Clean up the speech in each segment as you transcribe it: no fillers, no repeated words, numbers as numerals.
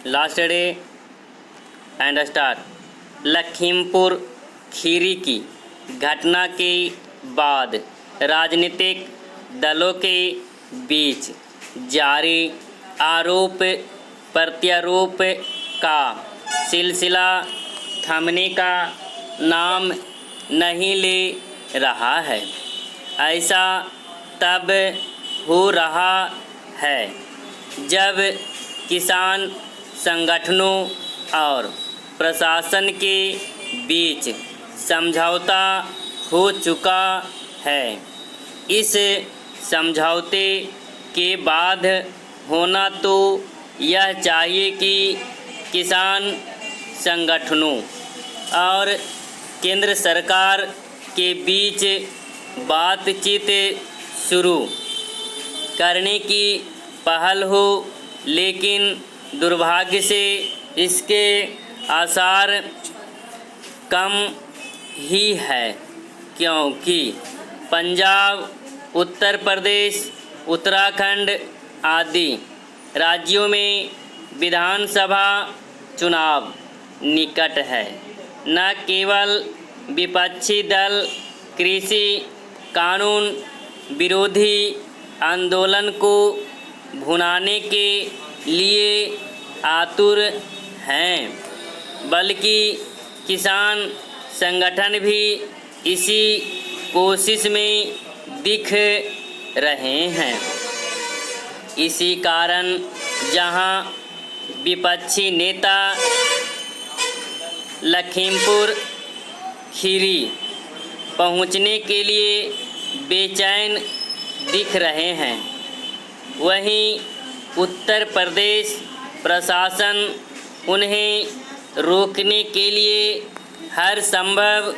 Last day and start. Lakhimpur Kheri की घटना के बाद राजनीतिक दलों के बीच जारी आरोप प्रत्यारोप का सिलसिला थमने का नाम नहीं ले रहा है। ऐसा तब हो रहा है जब किसान संगठनों और प्रशासन के बीच समझौता हो चुका है। इस समझौते के बाद होना तो यह चाहिए कि किसान संगठनों और केंद्र सरकार के बीच बातचीत शुरू करने की पहल हो, लेकिन दुर्भाग्य से इसके आसार कम ही है, क्योंकि पंजाब, उत्तर प्रदेश, उत्तराखंड आदि राज्यों में विधानसभा चुनाव निकट है। न केवल विपक्षी दल कृषि कानून विरोधी आंदोलन को भुनाने के लिए आतुर हैं, बल्कि किसान संगठन भी इसी कोशिश में दिख रहे हैं। इसी कारण जहां विपक्षी नेता लखीमपुर खीरी पहुंचने के लिए बेचैन दिख रहे हैं, वहीं उत्तर प्रदेश प्रशासन उन्हें रोकने के लिए हर संभव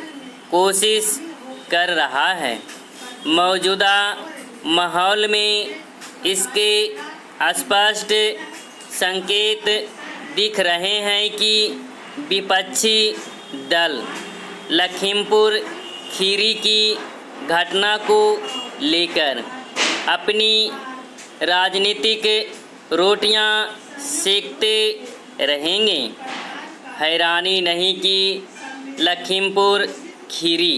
कोशिश कर रहा है। मौजूदा माहौल में इसके स्पष्ट संकेत दिख रहे हैं कि विपक्षी दल लखीमपुर खीरी की घटना को लेकर अपनी राजनीतिक रोटियां सेकते रहेंगे। हैरानी नहीं कि लखीमपुर खीरी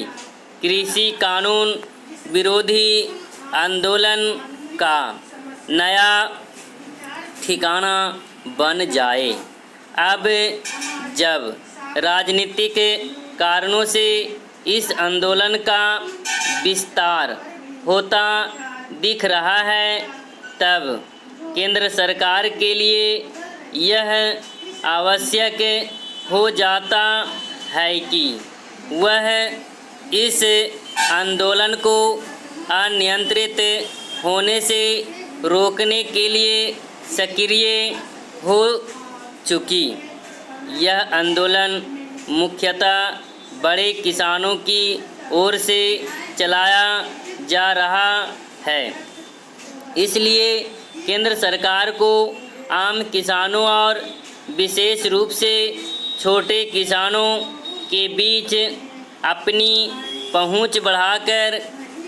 कृषि कानून विरोधी आंदोलन का नया ठिकाना बन जाए। अब जब राजनीतिक कारणों से इस आंदोलन का विस्तार होता दिख रहा है, तब केंद्र सरकार के लिए यह आवश्यक हो जाता है कि वह इस आंदोलन को अनियंत्रित होने से रोकने के लिए सक्रिय हो चुकी। यह आंदोलन मुख्यतः बड़े किसानों की ओर से चलाया जा रहा है, इसलिए केंद्र सरकार को आम किसानों और विशेष रूप से छोटे किसानों के बीच अपनी पहुंच बढ़ाकर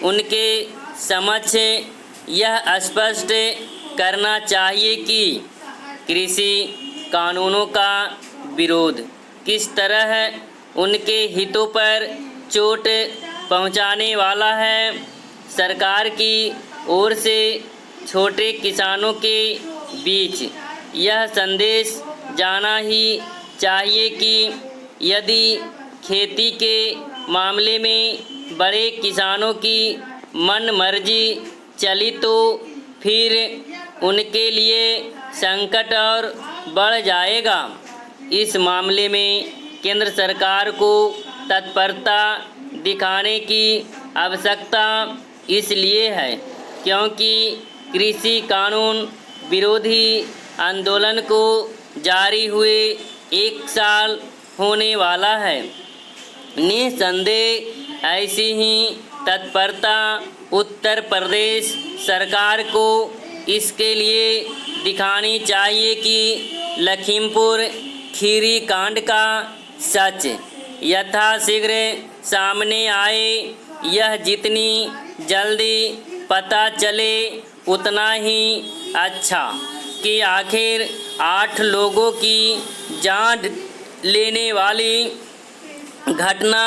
उनके समक्ष यह स्पष्ट करना चाहिए कि कृषि कानूनों का विरोध किस तरह उनके हितों पर चोट पहुंचाने वाला है। सरकार की ओर से छोटे किसानों के बीच यह संदेश जाना ही चाहिए कि यदि खेती के मामले में बड़े किसानों की मनमर्जी चली तो फिर उनके लिए संकट और बढ़ जाएगा। इस मामले में केंद्र सरकार को तत्परता दिखाने की आवश्यकता इसलिए है क्योंकि कृषि कानून विरोधी आंदोलन को जारी हुए 1 साल होने वाला है। निसंदेह ऐसी ही तत्परता उत्तर प्रदेश सरकार को इसके लिए दिखानी चाहिए कि लखीमपुर खीरी कांड का सच यथाशीघ्र सामने आए। यह जितनी जल्दी पता चले उतना ही अच्छा कि आखिर 8 लोगों की जान लेने वाली घटना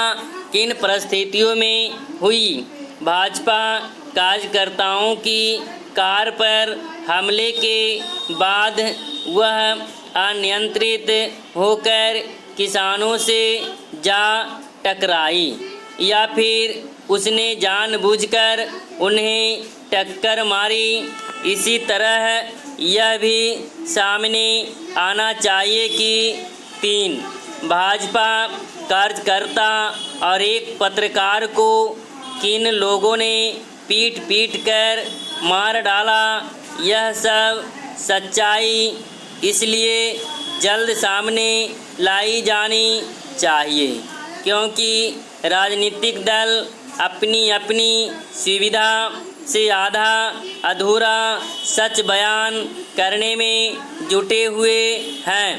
किन परिस्थितियों में हुई? भाजपा कार्यकर्ताओं की कार पर हमले के बाद वह अनियंत्रित होकर किसानों से जा टकराई या फिर उसने जानबूझकर उन्हें टक्कर मारी। इसी तरह यह भी सामने आना चाहिए कि 3 भाजपा कार्यकर्ता और एक पत्रकार को किन लोगों ने पीट कर मार डाला। यह सब सच्चाई इसलिए जल्द सामने लाई जानी चाहिए क्योंकि राजनीतिक दल अपनी अपनी सुविधा से आधा अधूरा सच बयान करने में जुटे हुए हैं।